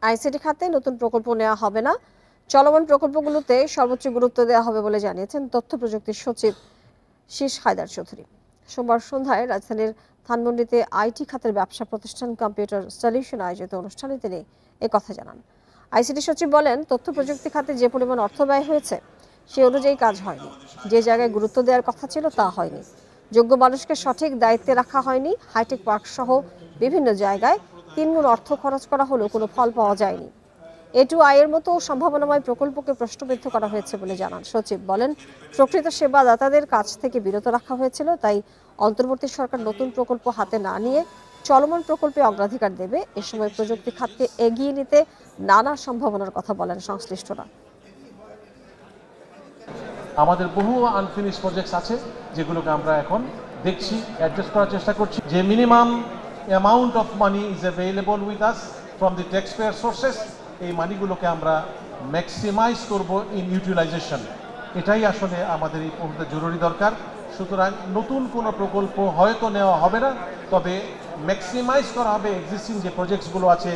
ICT খাতে নতুন প্রকল্প নেওয়া হবে না, চলমান প্রকল্পগুলোতে সর্বোচ্চ গুরুত্ব দেওয়া হবে বলে জানিয়েছেন তথ্য প্রযুক্তি সচিব শীষ হায়দার চৌধুরী। সোমবার সন্ধ্যায় রাজধানীর ধানমন্ডিতে আইটি খাতের ব্যবসা প্রতিষ্ঠান কম্পিউটার সলিউশন আয়োজিত অনুষ্ঠানে তিনি একথা জানান। আইসিটি সচিব বলেন, তথ্য প্রযুক্তি খাতে যে পরিমাণ অর্থ ব্যয় হয়েছে সে অনুযায়ী কাজ হয়নি, যে জায়গায় গুরুত্ব দেওয়ার কথা ছিল তা হয়নি, যোগ্য মানুষকে সঠিক দায়িত্বে রাখা হয়নি। হাইটেক পার্ক সহ বিভিন্ন জায়গায় 3 গুণ অর্থ খরচ করা হলেও কোনো ফল পাওয়া যায়নি। A2I এর মতো সম্ভাবনাময় প্রকল্পকে প্রশ্নবিদ্ধ করা হয়েছে বলে জানান সচিব। বলেন, প্রকৃত সেবাদাতাদের কাছ থেকে বিরত রাখা হয়েছিল, তাই অন্তর্বর্তী সরকার নতুন প্রকল্প হাতে না নিয়ে চলমান প্রকল্পে অগ্রাধিকার দেবে। এ সময় প্রযুক্তি খাতকে এগিয়ে নিতে নানা সম্ভাবনার কথা বলেন সংশ্লিষ্টরা। আমাদের বহু আনফিনিশ প্রজেক্টস আছে যেগুলোকে আমরা এখন দেখছি, অ্যাডজাস্ট করার চেষ্টা করছি। যে minimum amount of money is available with us from the tax payer sources, এই মানিগুলোকে আমরা ম্যাক্সিমাইজ করব ইন ইউটিলাইজেশন। এটাই আসলে আমাদের এই মুহূর্তে জরুরি দরকার। সুতরাং নতুন কোনো প্রকল্প হয়তো নেওয়া হবে না, তবে ম্যাক্সিমাইজ করা হবে এক্সিস্টিং যে প্রজেক্টসগুলো আছে।